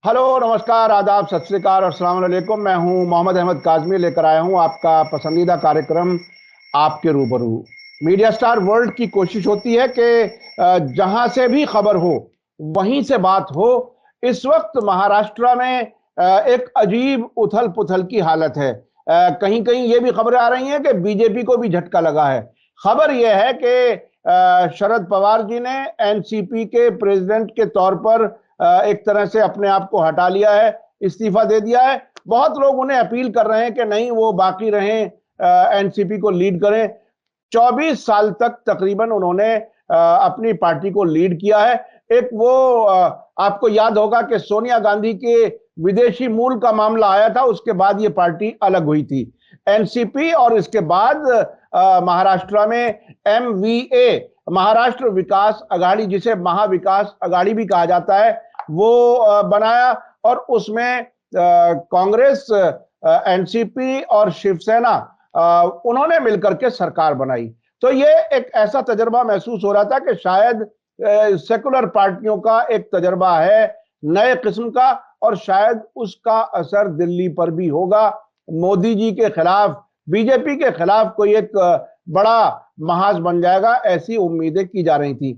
Hello, नमस्कार, आदाब, सत श्री अकाल और अस्सलाम वालेकुम। मैं हूं मोहम्मद अहमद काज़मी, लेकर आया हूं आपका पसंदीदा कार्यक्रम आपके रूबरू। मीडिया स्टार वर्ल्ड की कोशिश होती है कि जहां से भी खबर हो वहीं से बात हो। इस वक्त महाराष्ट्र में एक अजीब उथल पुथल की हालत है। कहीं कहीं ये भी खबरें आ रही हैं कि बीजेपी को भी झटका लगा है। खबर यह है कि शरद पवार जी ने एनसीपी के प्रेसिडेंट के तौर पर एक तरह से अपने आप को हटा लिया है, इस्तीफा दे दिया है। बहुत लोग उन्हें अपील कर रहे हैं कि नहीं, वो बाकी रहें, एनसीपी को लीड करें। 24 साल तक तकरीबन उन्होंने अपनी पार्टी को लीड किया है। एक वो आपको याद होगा कि सोनिया गांधी के विदेशी मूल का मामला आया था, उसके बाद ये पार्टी अलग हुई थी एनसीपी, और इसके बाद महाराष्ट्र में एमवीए, महाराष्ट्र विकास अघाड़ी, जिसे महाविकास अघाड़ी भी कहा जाता है, वो बनाया। और उसमें कांग्रेस, एनसीपी और शिवसेना, उन्होंने मिलकर के सरकार बनाई। तो ये एक ऐसा तजर्बा महसूस हो रहा था कि शायद सेकुलर पार्टियों का एक तजर्बा है नए किस्म का, और शायद उसका असर दिल्ली पर भी होगा। मोदी जी के खिलाफ, बीजेपी के खिलाफ कोई एक बड़ा महाज बन जाएगा, ऐसी उम्मीदें की जा रही थी।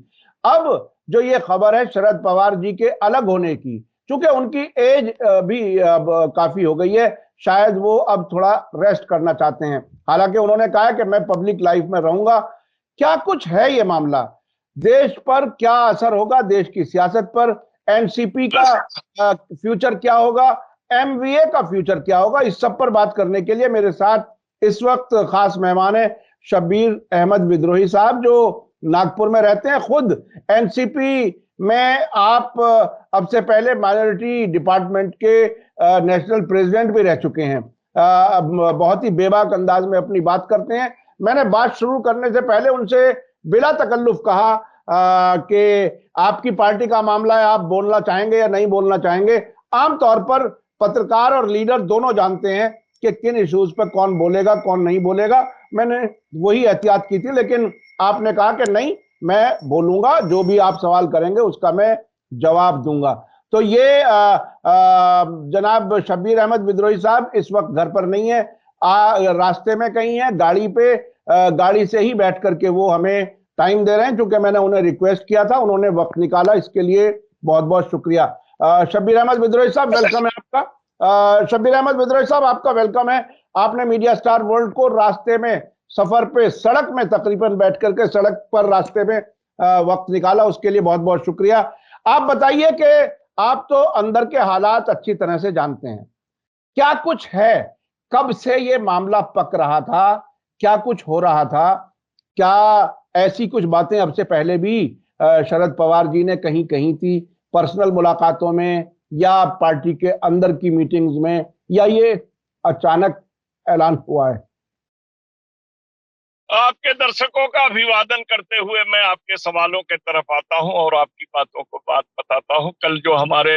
अब जो ये खबर है शरद पवार जी के अलग होने की, चूंकि उनकी एज भी अब काफी हो गई है, शायद वो अब थोड़ा रेस्ट करना चाहते हैं। हालांकि उन्होंने कहा कि मैं पब्लिक लाइफ में रहूंगा। क्या कुछ है ये मामला, देश पर क्या असर होगा, देश की सियासत पर, एनसीपी का फ्यूचर क्या होगा, एमवीए का फ्यूचर क्या होगा, इस सब पर बात करने के लिए मेरे साथ इस वक्त खास मेहमान है शब्बीर अहमद विद्रोही साहब, जो नागपुर में रहते हैं। खुद एनसीपी में आप अब से पहले माइनॉरिटी डिपार्टमेंट के नेशनल प्रेसिडेंट भी रह चुके हैं। बहुत ही बेबाक अंदाज में अपनी बात करते हैं। मैंने बात शुरू करने से पहले उनसे बिला तकल्लुफ कहा कि आपकी पार्टी का मामला है, आप बोलना चाहेंगे या नहीं बोलना चाहेंगे। आमतौर पर पत्रकार और लीडर दोनों जानते हैं कि किन इश्यूज पर कौन बोलेगा, कौन नहीं बोलेगा। मैंने वही एहतियात की थी, लेकिन आपने कहा कि नहीं, मैं बोलूंगा, जो भी आप सवाल करेंगे उसका मैं जवाब दूंगा। तो ये जनाब शब्बीर अहमद विद्रोही साहब इस वक्त घर पर नहीं है, रास्ते में कहीं है, गाड़ी पे, गाड़ी से ही बैठ करके वो हमें टाइम दे रहे हैं। क्योंकि मैंने उन्हें रिक्वेस्ट किया था, उन्होंने वक्त निकाला, इसके लिए बहुत बहुत शुक्रिया। शब्बीर अहमद विद्रोही साहब, वेलकम है आपका। शब्बीर अहमद विद्रोही साहब, आपका वेलकम है। आपने मीडिया स्टार वर्ल्ड को रास्ते में, सफर पे, सड़क में तकरीबन बैठ करके, सड़क पर रास्ते में वक्त निकाला, उसके लिए बहुत बहुत शुक्रिया। आप बताइए कि आप तो अंदर के हालात अच्छी तरह से जानते हैं, क्या कुछ है, कब से ये मामला पक रहा था, क्या कुछ हो रहा था, क्या ऐसी कुछ बातें अब से पहले भी शरद पवार जी ने कहीं कही थी, पर्सनल मुलाकातों में या पार्टी के अंदर की मीटिंग्स में, या ये अचानक ऐलान हुआ है? आपके दर्शकों का अभिवादन करते हुए मैं आपके सवालों के तरफ आता हूं और आपकी बातों को बात बताता हूं। कल जो हमारे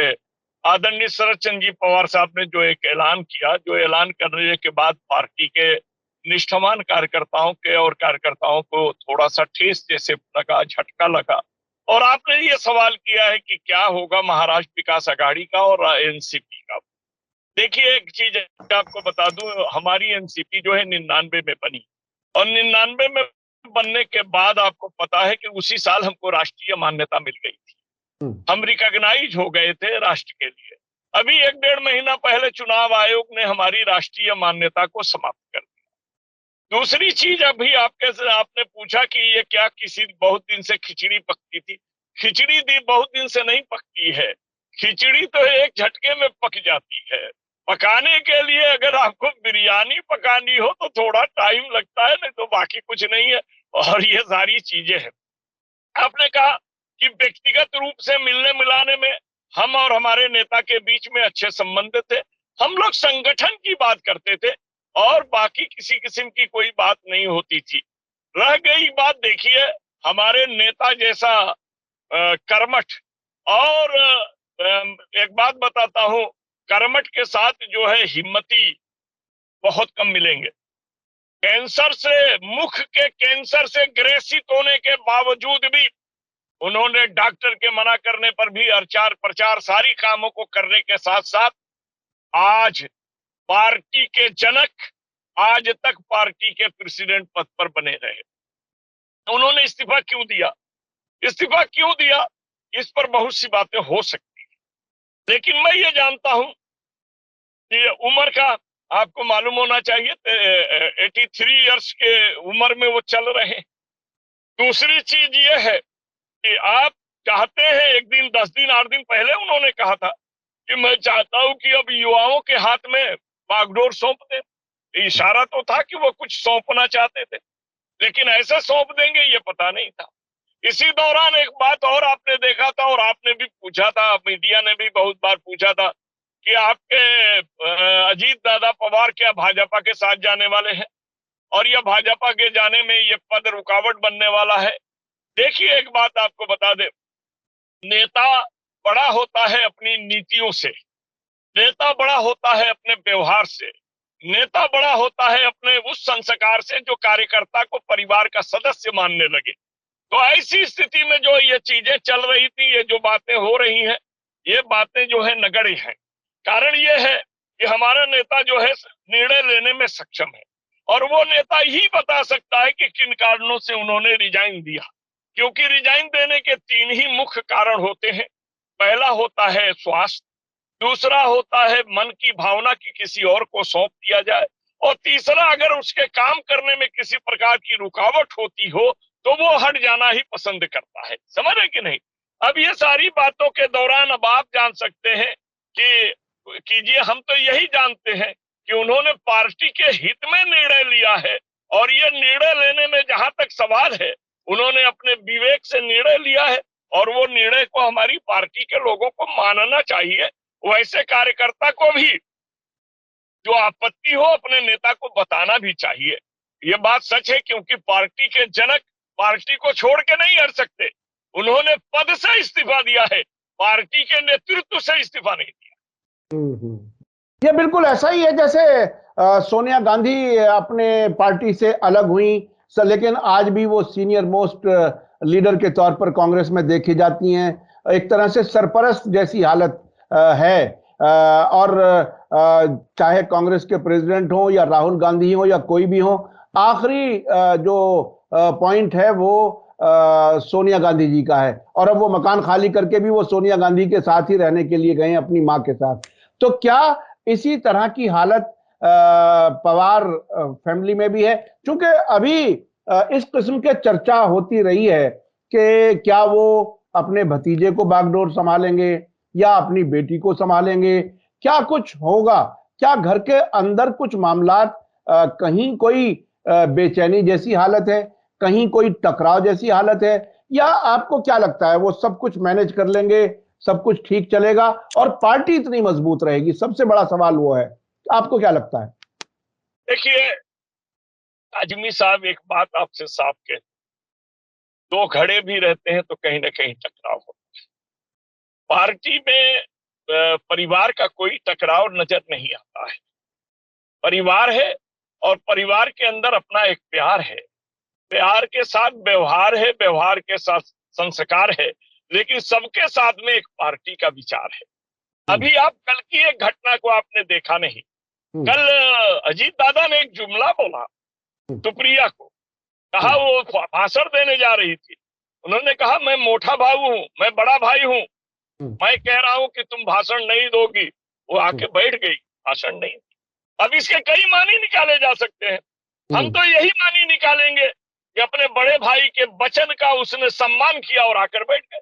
आदरणीय शरद चंद्र जी पवार साहब ने जो एक ऐलान किया, जो ऐलान करने के बाद पार्टी के निष्ठावान कार्यकर्ताओं के और कार्यकर्ताओं को थोड़ा सा ठेस जैसे लगा, झटका लगा। और आपने ये सवाल किया है कि क्या होगा महाराष्ट्र विकास अघाड़ी का और एनसीपी का। देखिए, एक चीज आपको बता दूं, हमारी एनसीपी जो है 99 में बनी, और 99 में बनने के बाद आपको पता है कि उसी साल हमको राष्ट्रीय मान्यता मिल गई थी। हम रिकॉग्नाइज हो गए थे राष्ट्र के लिए। अभी 1-1.5 महीना पहले चुनाव आयोग ने हमारी राष्ट्रीय मान्यता को समाप्त कर दिया। दूसरी चीज, अभी आपने पूछा कि ये क्या किसी बहुत दिन से खिचड़ी पकती थी। खिचड़ी बहुत दिन से नहीं पकती है, खिचड़ी तो एक झटके में पक जाती है। पकाने के लिए अगर आपको बिरयानी पकानी हो तो थोड़ा टाइम लगता है, नहीं तो बाकी कुछ नहीं है। और ये सारी चीजें हैं। आपने कहा कि व्यक्तिगत रूप से मिलने मिलाने में हम और हमारे नेता के बीच में अच्छे संबंध थे। हम लोग संगठन की बात करते थे और बाकी किसी किस्म की कोई बात नहीं होती थी। रह गई बात, देखिए, हमारे नेता जैसा कर्मठ, और एक बात बताता हूं, कर्मठ के साथ जो है हिम्मती बहुत कम मिलेंगे। कैंसर से, मुख के कैंसर से ग्रसित होने के बावजूद भी उन्होंने डॉक्टर के मना करने पर भी प्रचार प्रचार सारी कामों को करने के साथ साथ आज पार्टी के जनक आज तक पार्टी के प्रेसिडेंट पद पर बने रहे। उन्होंने इस्तीफा क्यों दिया? इस्तीफा क्यों दिया, इस पर बहुत सी बातें हो सकती हैं, लेकिन मैं ये जानता हूं कि उम्र का आपको मालूम होना चाहिए 83 इयर्स के उम्र में वो चल रहे हैं। दूसरी चीज ये है कि आप चाहते हैं, एक दिन 10 दिन 8 दिन पहले उन्होंने कहा था कि मैं चाहता हूं कि अब युवाओं के हाथ में बागडोर सौंप दें। इशारा तो था कि वो कुछ सौंपना चाहते थे, लेकिन ऐसे सौंप देंगे ये पता नहीं था। इसी दौरान एक बात और आपने देखा था और आपने भी पूछा था, मीडिया ने भी बहुत बार पूछा था कि आपके अजीत दादा पवार क्या भाजपा के साथ जाने वाले हैं और यह भाजपा के जाने में ये पद रुकावट बनने वाला है। देखिए, एक बात आपको बता दे, नेता बड़ा होता है अपनी नीतियों से, नेता बड़ा होता है अपने व्यवहार से, नेता बड़ा होता है अपने उस संस्कार से जो कार्यकर्ता को परिवार का सदस्य मानने लगे। तो ऐसी स्थिति में जो ये चीजें चल रही थी, ये जो बातें हो रही हैं, ये बातें जो है नगण्य है। कारण ये है कि हमारा नेता जो है निर्णय लेने में सक्षम है और वो नेता ही बता सकता है कि किन कारणों से उन्होंने रिजाइन दिया, क्योंकि रिजाइन देने के 3 ही मुख्य कारण होते हैं। पहला होता है स्वास्थ्य, दूसरा होता है मन की भावना की किसी और को सौंप दिया जाए, और तीसरा अगर उसके काम करने में किसी प्रकार की रुकावट होती हो तो वो हट जाना ही पसंद करता है। समझ रहे कि नहीं? अब ये सारी बातों के दौरान अब आप जान सकते हैं कि कीजिए, हम तो यही जानते हैं कि उन्होंने पार्टी के हित में निर्णय लिया है और ये निर्णय लेने में जहां तक सवाल है, उन्होंने अपने विवेक से निर्णय लिया है और वो निर्णय को हमारी पार्टी के लोगों को मानना चाहिए। वैसे कार्यकर्ता को भी जो आपत्ति हो अपने नेता को बताना भी चाहिए। ये बात सच है, क्योंकि पार्टी के जनक पार्टी को छोड़ के नहीं हट सकते। उन्होंने पद से इस्तीफा दिया है, पार्टी के नेतृत्व से इस्तीफा नहीं दिया। ये बिल्कुल ऐसा ही है जैसे सोनिया गांधी अपने पार्टी से अलग हुई, लेकिन आज भी वो सीनियर मोस्ट लीडर के तौर पर कांग्रेस में देखी जाती हैं। एक तरह से सरपरस्त जैसी हालत है। और चाहे कांग्रेस के प्रेसिडेंट हो या राहुल गांधी हो या कोई भी हो, आखिरी जो पॉइंट है वो सोनिया गांधी जी का है, और अब वो मकान खाली करके भी वो सोनिया गांधी के साथ ही रहने के लिए गए हैं, अपनी मां के साथ। तो क्या इसी तरह की हालत पवार फैमिली में भी है? क्योंकि अभी इस किस्म के चर्चा होती रही है कि क्या वो अपने भतीजे को बागडोर संभालेंगे या अपनी बेटी को संभालेंगे, क्या कुछ होगा? क्या घर के अंदर कुछ मामलात, कहीं कोई बेचैनी जैसी हालत है, कहीं कोई टकराव जैसी हालत है, या आपको क्या लगता है वो सब कुछ मैनेज कर लेंगे, सब कुछ ठीक चलेगा और पार्टी इतनी मजबूत रहेगी? सबसे बड़ा सवाल वो है। आपको क्या लगता है? देखिए आजमी साहब, एक बात आपसे साफ कह, 2 घड़े भी रहते हैं तो कहीं ना कहीं टकराव होता है। पार्टी में परिवार का कोई टकराव नजर नहीं आता है। परिवार है और परिवार के अंदर अपना एक प्यार है, प्यार के साथ व्यवहार है, व्यवहार के साथ संस्कार है, लेकिन सबके साथ में एक पार्टी का विचार है। अभी आप कल की एक घटना को आपने देखा नहीं? कल अजीत दादा ने एक जुमला बोला सुप्रिया को, कहा वो भाषण देने जा रही थी, उन्होंने कहा मैं मोटा भाई हूं, मैं बड़ा भाई हूं, मैं कह रहा हूं कि तुम भाषण नहीं दोगी। वो आके बैठ गई, भाषण नहीं। अब इसके कई मानी निकाले जा सकते हैं। हम तो यही मानी निकालेंगे कि अपने बड़े भाई के वचन का उसने सम्मान किया और आकर बैठ गए।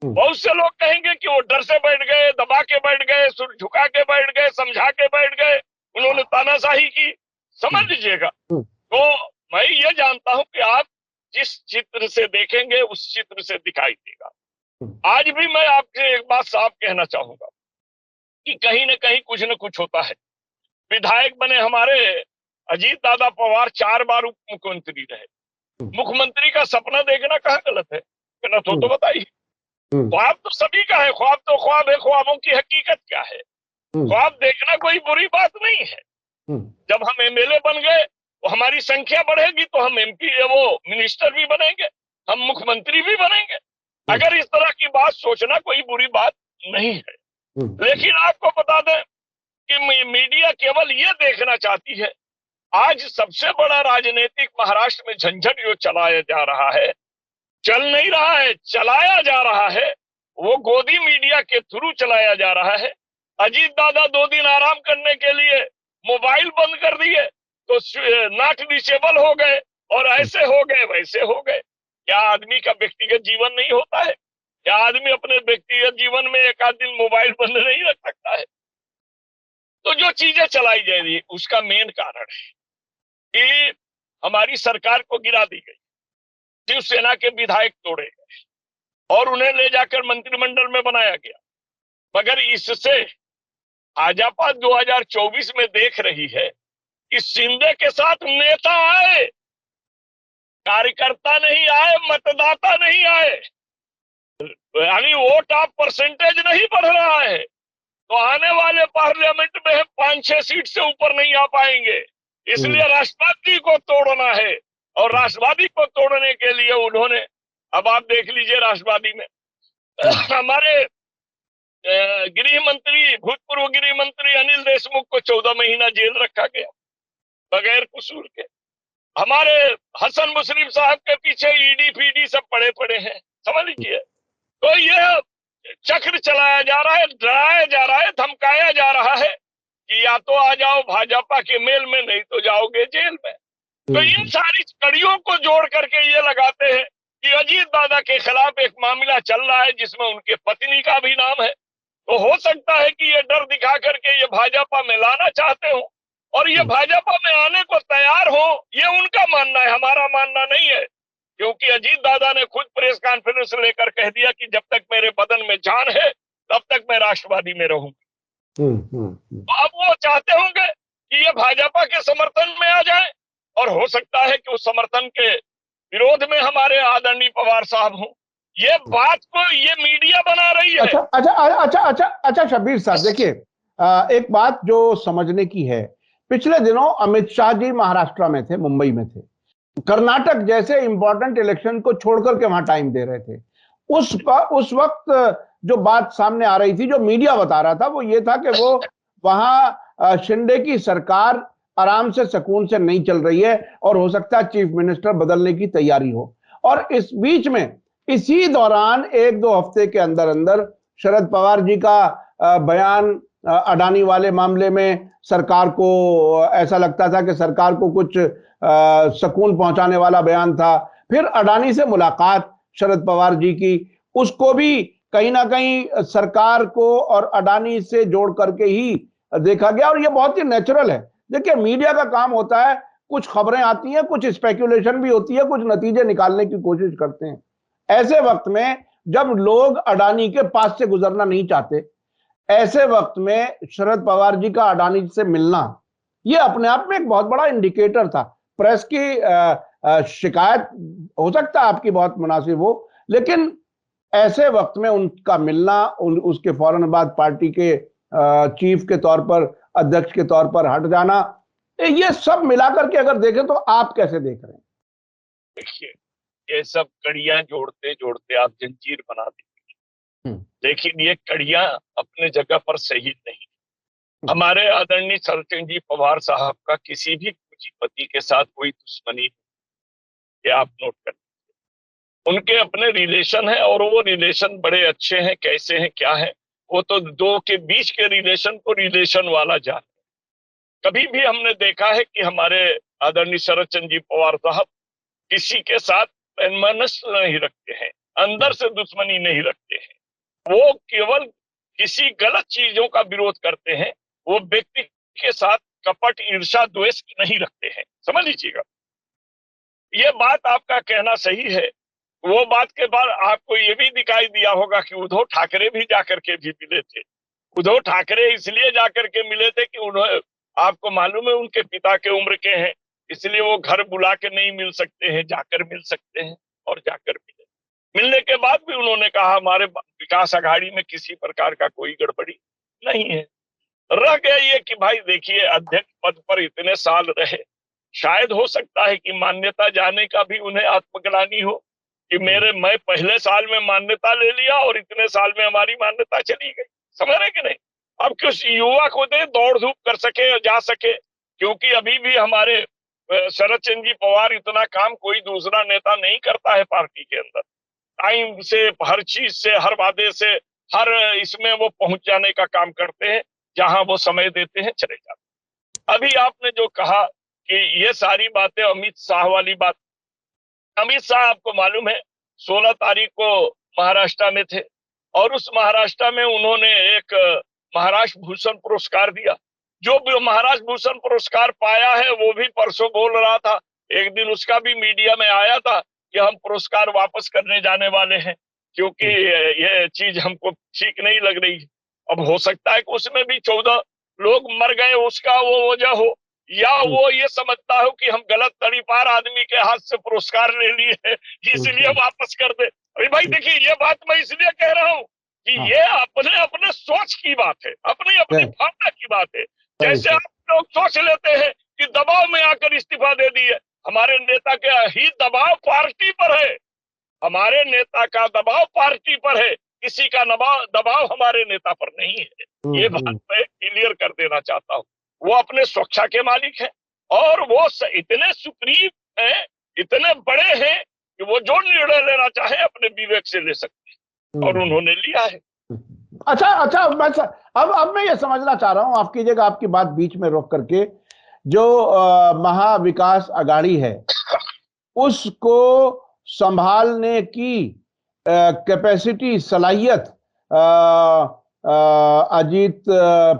बहुत से लोग कहेंगे कि वो डर से बैठ गए, दबा के बैठ गए, सुर झुका के बैठ गए, समझा के बैठ गए, उन्होंने तानाशाही की। समझ लीजिएगा। तो मैं ये जानता हूं कि आप जिस चित्र से देखेंगे उस चित्र से दिखाई देगा। आज भी मैं आपसे एक बात साफ कहना चाहूंगा कि कहीं न कहीं कुछ न कुछ होता है। विधायक बने हमारे अजीत दादा पवार, 4 बार उप मुख्यमंत्री रहे। मुख्यमंत्री का सपना देखना कहाँ गलत है? गलत हो तो बताइए। ख्वाब तो सभी का है, ख्वाब तो ख्वाब है, ख्वाबों की हकीकत क्या है? ख्वाब देखना कोई बुरी बात नहीं है। जब हम एमएलए बन गए तो हमारी संख्या बढ़ेगी तो हम एमपी वो मिनिस्टर भी बनेंगे, हम मुख्यमंत्री भी बनेंगे। अगर इस तरह की बात सोचना कोई बुरी बात नहीं है, लेकिन आपको बता दें कि मीडिया केवल ये देखना चाहती है, आज सबसे बड़ा राजनीतिक महाराष्ट्र में झंझट जो चलाया जा रहा है, चल नहीं रहा है, चलाया जा रहा है, वो गोदी मीडिया के थ्रू चलाया जा रहा है। अजीत दादा 2 दिन आराम करने के लिए मोबाइल बंद कर दिए तो नॉट रीचेबल हो गए, और ऐसे हो गए वैसे हो गए। क्या आदमी का व्यक्तिगत जीवन नहीं होता है? क्या आदमी अपने व्यक्तिगत जीवन में एक आध दिन मोबाइल बंद नहीं रख सकता है? तो जो चीजें चलाई जा रही है उसका मेन कारण है कि हमारी सरकार को गिरा दी गई, शिवसेना के विधायक तोड़े गए और उन्हें ले जाकर मंत्रिमंडल में बनाया गया। मगर इससे भाजपा 2024 में देख रही है कि शिंदे के साथ नेता आए, कार्यकर्ता नहीं आए, मतदाता नहीं आए, यानी वोट ऑफ परसेंटेज नहीं बढ़ रहा है, तो आने वाले पार्लियामेंट में हम 5-6 सीट से ऊपर नहीं आ पाएंगे। इसलिए राष्ट्रवादी को तोड़ना है, और राष्ट्रवादी को तोड़ने के लिए उन्होंने, अब आप देख लीजिए राष्ट्रवादी में हमारे गृह मंत्री, भूतपूर्व गृह मंत्री अनिल देशमुख को 14 महीना जेल रखा गया बगैर कसूर के। हमारे हसन मुशर्रफ साहब के पीछे ईडी फीडी सब पड़े हैं, समझ लीजिए। तो यह चक्र चलाया जा रहा है, डराया जा रहा है, धमकाया जा रहा है कि या तो आ जाओ भाजपा के मेल में, नहीं तो जाओगे जेल में। तो इन सारी कड़ियों को जोड़ करके ये लगाते हैं कि अजीत दादा के खिलाफ एक मामला चल रहा है जिसमें उनके पत्नी का भी नाम है। तो हो सकता है कि ये डर दिखा करके ये भाजपा में लाना चाहते हो, और ये भाजपा में आने को तैयार हो, ये उनका मानना है, हमारा मानना नहीं है। क्योंकि अजीत दादा ने खुद प्रेस कॉन्फ्रेंस लेकर कह दिया कि जब तक मेरे बदन में जान है तब तक मैं राष्ट्रवादी में रहूंगा। तो अब वो चाहते होंगे कि ये भाजपा के समर्थन में आ जाए, और हो सकता है कि उस समर्थन के विरोध में हमारे आदरणीय पवार साहब हों। ये बात को ये मीडिया बना रही है। अच्छा शब्बीर साहब, देखिए एक बात जो समझने की है, पिछले दिनों अमित शाह जी महाराष्ट्र में थे, मुंबई में थे, कर्नाटक जैसे इंपॉर्टेंट इलेक्शन को छोड़कर के वहां टाइम दे रहे थे। उस वक्त जो बात सामने आ रही थी, जो मीडिया बता रहा था, वो ये था कि वो वहां शिंदे की सरकार आराम से सुकून से नहीं चल रही है और हो सकता है चीफ मिनिस्टर बदलने की तैयारी हो। और इस बीच में इसी दौरान 1-2 हफ्ते के अंदर अंदर शरद पवार जी का बयान अडानी वाले मामले में, सरकार को ऐसा लगता था कि सरकार को कुछ सुकून पहुंचाने वाला बयान था। फिर अडानी से मुलाकात शरद पवार जी की, उसको भी कहीं ना कहीं सरकार को और अडानी से जोड़ करके ही देखा गया, और ये बहुत ही नेचुरल है। देखिए मीडिया का काम होता है, कुछ खबरें आती हैं, कुछ स्पेकुलेशन भी होती है, कुछ नतीजे निकालने की कोशिश करते हैं। ऐसे वक्त में जब लोग अडानी के पास से गुजरना नहीं चाहते, ऐसे वक्त में शरद पवार जी का अडानी से मिलना, यह अपने आप में एक बहुत बड़ा इंडिकेटर था। प्रेस की शिकायत हो सकता है आपकी बहुत मुनासिब हो, लेकिन ऐसे वक्त में उनका मिलना, उसके फौरन बाद पार्टी के चीफ के तौर पर, अध्यक्ष के तौर पर हट जाना, ये सब मिलाकर के अगर देखें तो आप कैसे देख रहे हैं? देखिए, ये सब कड़ियां जोड़ते जोड़ते आप जंजीर बना देंगे, लेकिन ये कड़ियां अपने जगह पर सही नहीं। हमारे आदरणीय शरद जी पवार साहब का किसी भी पूंजीपति के साथ कोई दुश्मनी, ये आप नोट कर लीजिए। उनके अपने रिलेशन है, और वो रिलेशन बड़े अच्छे हैं। कैसे हैं, क्या है, वो तो दो के बीच के रिलेशन को रिलेशन वाला जान। कभी भी हमने देखा है कि हमारे आदरणीय शरद जी पवार साहब किसी के साथ मनस नहीं रखते हैं, अंदर से दुश्मनी नहीं रखते हैं। वो केवल किसी गलत चीजों का विरोध करते हैं, वो व्यक्ति के साथ कपट, ईर्ष्या, द्वेष नहीं रखते हैं, समझ लीजिएगा। ये बात आपका कहना सही है। वो बात के बाद आपको ये भी दिखाई दिया होगा कि उद्धव ठाकरे भी जाकर के भी मिले थे। उद्धव ठाकरे इसलिए जाकर के मिले थे कि उन्होंने, आपको मालूम है उनके पिता के उम्र के हैं, इसलिए वो घर बुला के नहीं मिल सकते हैं, जाकर मिल सकते हैं, और जाकर मिले। मिलने के बाद भी उन्होंने कहा हमारे विकास अघाड़ी में किसी प्रकार का कोई गड़बड़ी नहीं है। रह गया ये कि भाई देखिए, अध्यक्ष पद पर इतने साल रहे, शायद हो सकता है कि मान्यता जाने का भी उन्हें आत्मग्लानि हो कि मैं पहले साल में मान्यता ले लिया और इतने साल में हमारी मान्यता चली गई। समझ रहे कि नहीं? अब किस युवा को दे दौड़ धूप कर सके, जा सके, क्योंकि अभी भी हमारे शरद चंद्र जी पवार इतना काम कोई दूसरा नेता नहीं करता है पार्टी के अंदर। टाइम से, हर चीज से, हर वादे से, हर इसमें वो पहुंच जाने का काम करते हैं, जहां वो समय देते हैं चले जाते हैं। अभी आपने जो कहा कि ये सारी बातें अमित शाह वाली बात, अमित शाह आपको मालूम है 16 तारीख को महाराष्ट्र में थे और उस महाराष्ट्र में उन्होंने एक महाराष्ट्र भूषण पुरस्कार दिया। जो भी महाराष्ट्र भूषण पुरस्कार पाया है वो भी परसों बोल रहा था, एक दिन उसका भी मीडिया में आया था कि हम पुरस्कार वापस करने जाने वाले हैं क्योंकि ये चीज हमको ठीक नहीं लग रही है। अब हो सकता है कि उसमें भी 14 लोग मर गए, उसका वो वजह हो, या वो ये समझता हो कि हम गलत तड़ीपार आदमी के हाथ से पुरस्कार ले लिए हैं इसलिए वापस कर दे। अरे भाई देखिए, ये बात मैं इसलिए कह रहा हूँ कि ये अपने अपने सोच की बात है, अपनी अपनी भावना की बात है। जैसे आप लोग सोच लेते हैं कि दबाव में आकर इस्तीफा दे दिए, हमारे नेता का ही दबाव पार्टी पर है, हमारे नेता का दबाव पार्टी पर है, किसी का दबाव हमारे नेता पर नहीं है। ये बात मैं क्लियर कर देना चाहता हूँ। वो अपने स्वेच्छा के मालिक हैं और वो इतने सुप्रीम हैं, इतने बड़े हैं कि वो जो निर्णय लेना चाहे अपने विवेक से ले सकते हैं और उन्होंने लिया है। अच्छा बस अब मैं ये समझना चाह रहा हूं, आपकी जगह आपकी बात बीच में रोक करके, जो महाविकास अघाड़ी है उसको संभालने की कैपेसिटी, सलाहियत अजीत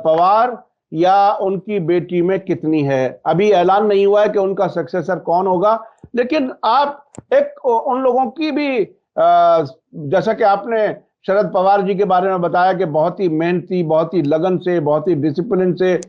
पवार या उनकी बेटी में कितनी है? अभी ऐलान नहीं हुआ है कि उनका सक्सेसर कौन होगा, लेकिन आप एक उन लोगों की भी, जैसा कि आपने शरद पवार जी के बारे में बताया कि बहुत ही मेहनती, बहुत ही लगन से, बहुत ही डिसिप्लिन से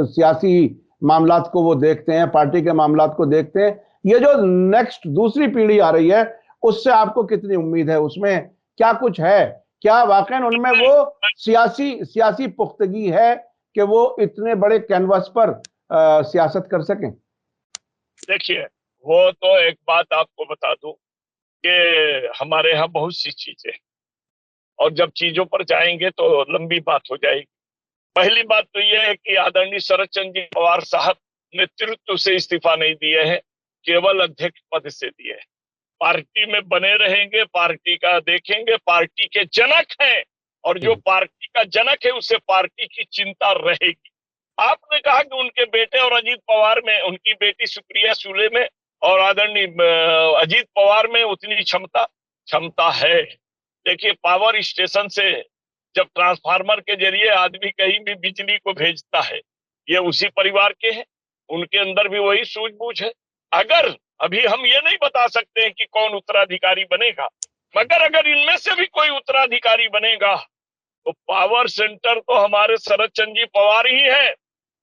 सियासी मामलात को वो देखते हैं, पार्टी के मामलात को देखते हैं। ये जो नेक्स्ट दूसरी पीढ़ी आ रही है उससे आपको कितनी उम्मीद है? उसमें क्या कुछ है? क्या वाकई उनमें वो सियासी पुख्तगी है कि वो इतने बड़े कैनवास पर सियासत कर सकें? देखिए, वो तो एक बात आपको बता दूं कि हमारे यहाँ बहुत सी चीजें, और जब चीजों पर जाएंगे तो लंबी बात हो जाएगी। पहली बात तो यह है कि आदरणीय शरद चंद्र जी पवार साहब नेतृत्व से इस्तीफा नहीं दिए हैं, केवल अध्यक्ष पद से दिए हैं। पार्टी में बने रहेंगे, पार्टी का देखेंगे, पार्टी के जनक हैं और जो पार्टी का जनक है उससे पार्टी की चिंता रहेगी। आपने कहा कि उनके बेटे और अजीत पवार में, उनकी बेटी सुप्रिया सुले में और आदरणीय अजीत पवार में उतनी क्षमता है। देखिए, पावर स्टेशन से जब ट्रांसफार्मर के जरिए आदमी कहीं भी बिजली को भेजता है, ये उसी परिवार के हैं, उनके अंदर भी वही सूझबूझ है। अगर अभी हम ये नहीं बता सकते हैं कि कौन उत्तराधिकारी बनेगा, मगर अगर इनमें से भी कोई उत्तराधिकारी बनेगा तो पावर सेंटर तो हमारे शरद चंद्र जी पवार ही है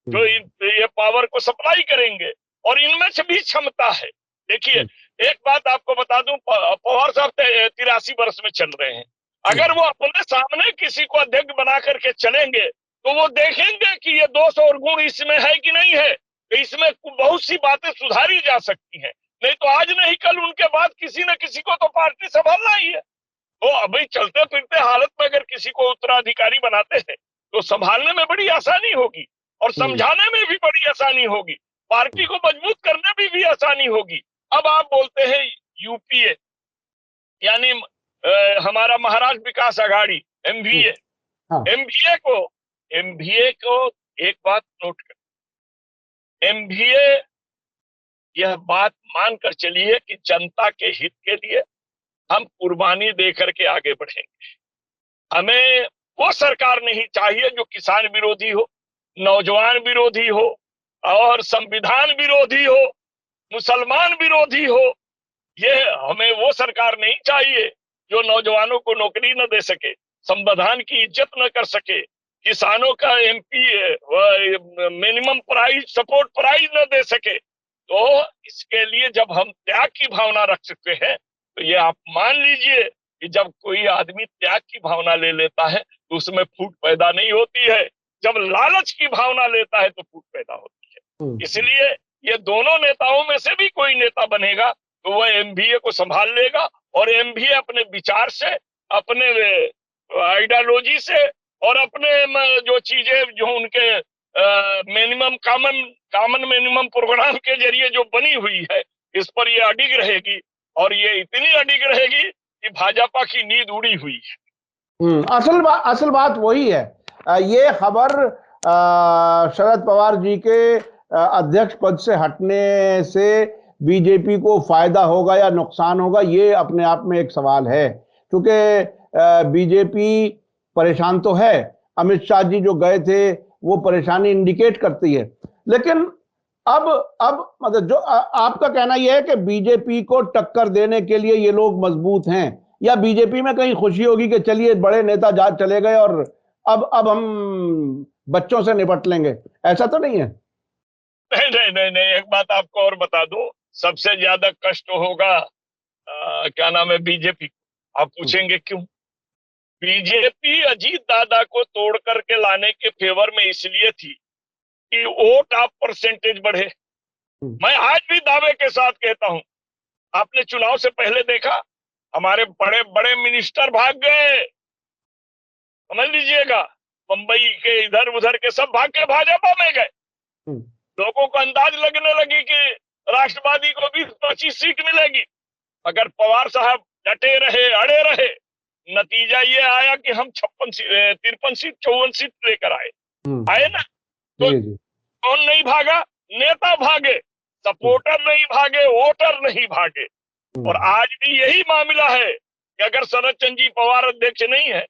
जो ये पावर को सप्लाई करेंगे और इनमें से भी क्षमता है। देखिए, एक बात आपको बता दूं, पवार साहब 83 वर्ष में चल रहे हैं। अगर वो अपने सामने किसी को अध्यक्ष बना करके चलेंगे तो वो देखेंगे कि ये दोष और गुण इसमें है कि नहीं है, तो इसमें बहुत सी बातें सुधारी जा सकती हैं। नहीं तो आज नहीं कल उनके बाद किसी न किसी को तो पार्टी संभालना ही है। तो अभी चलते फिरते हालत में अगर किसी को उत्तराधिकारी बनाते हैं तो संभालने में बड़ी आसानी होगी और समझाने में भी बड़ी आसानी होगी, पार्टी को मजबूत करने में भी आसानी होगी। अब आप बोलते हैं यूपीए यानी हमारा महाराष्ट्र विकास अघाड़ी, एमवीए, एमवीए को एक बात नोट कर, एमवीए यह बात मानकर चलिए कि जनता के हित के लिए हम कुर्बानी देकर के आगे बढ़ेंगे। हमें वो सरकार नहीं चाहिए जो किसान विरोधी हो, नौजवान विरोधी हो और संविधान विरोधी हो, मुसलमान विरोधी हो। ये हमें वो सरकार नहीं चाहिए जो नौजवानों को नौकरी न दे सके, संविधान की इज्जत न कर सके, किसानों का MP minimum price support price न दे सके। तो इसके लिए जब हम त्याग की भावना रख सकते हैं तो ये आप मान लीजिए कि जब कोई आदमी त्याग की भावना ले लेता है तो उसमें फूट पैदा नहीं होती है, जब लालच की भावना लेता है तो फूट पैदा होती है। इसलिए ये दोनों नेताओं में से भी कोई नेता बनेगा तो वह एमबीए को संभाल लेगा, और एमबीए अपने विचार से, अपने आइडियोलॉजी से, और अपने जो चीजें जो उनके मिनिमम कॉमन मिनिमम प्रोग्राम के जरिए जो बनी हुई है, इस पर ये अडिग रहेगी, और ये इतनी अडिग रहेगी कि भाजपा की नींद उड़ी हुई है। असल बात वही है। ये खबर शरद पवार जी के अध्यक्ष पद से हटने से बीजेपी को फायदा होगा या नुकसान होगा, ये अपने आप में एक सवाल है, क्योंकि बीजेपी परेशान तो है। अमित शाह जी जो गए थे वो परेशानी इंडिकेट करती है, लेकिन अब मतलब जो आपका कहना यह है कि बीजेपी को टक्कर देने के लिए ये लोग मजबूत हैं, या बीजेपी में कहीं खुशी होगी कि चलिए बड़े नेता जा चले गए और अब हम बच्चों से निपट लेंगे, ऐसा तो नहीं है? नहीं नहीं नहीं नहीं, एक बात आपको और बता दूं, सबसे ज्यादा कष्ट होगा क्या नाम है, बीजेपी को। आप पूछेंगे क्यों? बीजेपी अजीत दादा को तोड़ करके लाने के फेवर में इसलिए थी कि वोट आप परसेंटेज बढ़े। मैं आज भी दावे के साथ कहता हूं, आपने चुनाव से पहले देखा हमारे बड़े बड़े मिनिस्टर भाग गए, समझ लीजिएगा, मुंबई के इधर उधर के सब भाग के भाजपा में गए। लोगों को अंदाज लगने लगी कि राष्ट्रवादी को 20-25 सीट मिलेगी, मगर पवार साहब डटे रहे, अड़े रहे। नतीजा ये आया कि हम 53 सीट 54 सीट लेकर आए ना। तो कौन नहीं भागा? नेता भागे, सपोर्टर नहीं भागे, वोटर नहीं भागे। और आज भी यही मामला है कि अगर शरद चंद्र जी पवार अध्यक्ष नहीं है,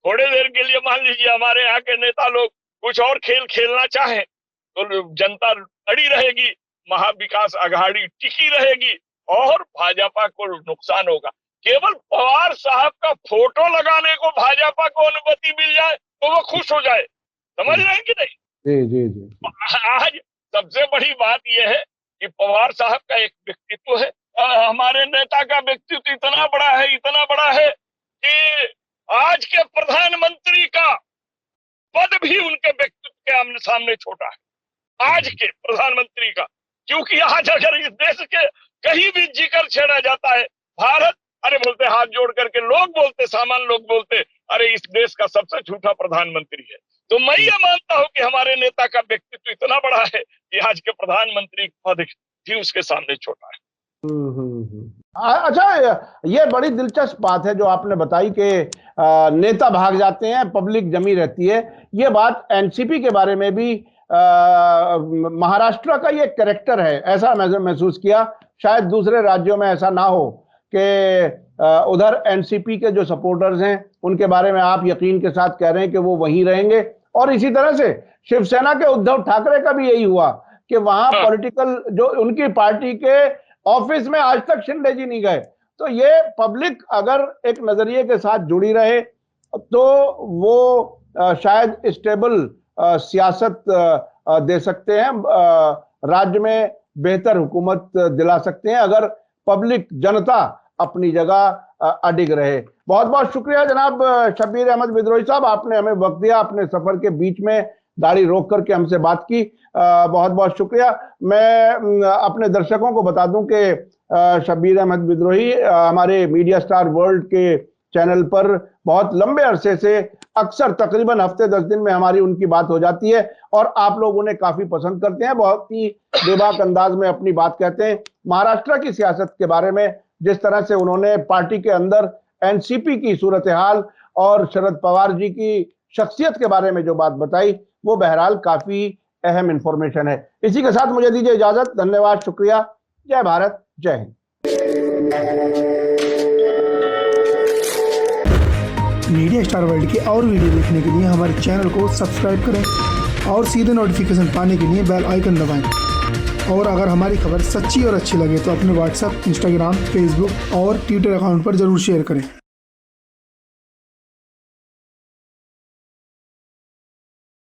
थोड़े देर के लिए मान लीजिए हमारे यहाँ के नेता लोग कुछ और खेल खेलना चाहे, तो जनता अड़ी रहेगी, महाविकास आघाड़ी टिकी रहेगी और भाजपा को नुकसान होगा। केवल पवार साहब का फोटो लगाने को भाजपा को अनुमति मिल जाए तो वो खुश हो जाए, समझ रहे हैं कि नहीं? जी। आज सबसे बड़ी बात यह है कि पवार साहब का एक व्यक्तित्व है, हमारे नेता का व्यक्तित्व इतना बड़ा है कि आज के प्रधानमंत्री का पद भी उनके व्यक्तित्व के सामने छोटा है, आज के प्रधानमंत्री का। क्योंकि आज अगर इस देश के कहीं भी जिक्र छेड़ा जाता है, भारत अरे बोलते, हाथ जोड़ करके लोग बोलते, सामान्य लोग बोलते, अरे इस देश का सबसे झूठा प्रधानमंत्री है। तो मैं ये मानता हूं कि हमारे नेता का व्यक्तित्व इतना बड़ा है कि आज के प्रधानमंत्री पद भी उसके सामने छोटा है। अच्छा, ये बड़ी दिलचस्प बात है जो आपने बताई कि नेता भाग जाते हैं, पब्लिक जमी रहती है। ये बात एनसीपी के बारे में भी महाराष्ट्र का ये कैरेक्टर है, ऐसा मैंने महसूस किया। शायद दूसरे राज्यों में ऐसा ना हो कि उधर एनसीपी के जो सपोर्टर्स हैं उनके बारे में आप यकीन के साथ कह रहे हैं कि वो वहीं रहेंगे। और इसी तरह से शिवसेना के उद्धव ठाकरे का भी यही हुआ कि वहां पॉलिटिकल जो उनकी पार्टी के ऑफिस में आज तक शिंदे जी नहीं गए। तो ये पब्लिक अगर एक नजरिए के साथ जुड़ी रहे तो वो शायद स्टेबल सियासत दे सकते हैं, राज्य में बेहतर हुकूमत दिला सकते हैं अगर पब्लिक जनता अपनी जगह अडिग रहे। बहुत बहुत शुक्रिया जनाब शब्बीर अहमद विद्रोही साहब, आपने हमें वक्त दिया, अपने सफर के बीच में गाड़ी रोक करके हमसे बात की, बहुत बहुत शुक्रिया। मैं अपने दर्शकों को बता दूं कि शब्बीर अहमद विद्रोही हमारे मीडिया स्टार वर्ल्ड के चैनल पर बहुत लंबे अरसे से अक्सर तकरीबन हफ्ते 10 दिन में हमारी उनकी बात हो जाती है और आप लोग उन्हें काफी पसंद करते हैं, बहुत ही बेबाक अंदाज में अपनी बात कहते हैं। महाराष्ट्र की सियासत के बारे में जिस तरह से उन्होंने पार्टी के अंदर एनसीपी की सूरत हाल और शरद पवार जी की शख्सियत के बारे में जो बात बताई, वो बहरहाल काफी अहम इंफॉर्मेशन है। इसी के साथ मुझे दीजिए इजाजत, धन्यवाद, शुक्रिया, जय भारत, जय हिंद। मीडिया स्टार वर्ल्ड के और वीडियो देखने के लिए हमारे चैनल को सब्सक्राइब करें और सीधे नोटिफिकेशन पाने के लिए बेल आइकन दबाएं। और अगर हमारी खबर सच्ची और अच्छी लगे तो अपने व्हाट्सएप, इंस्टाग्राम, फेसबुक और ट्विटर अकाउंट पर जरूर शेयर करें।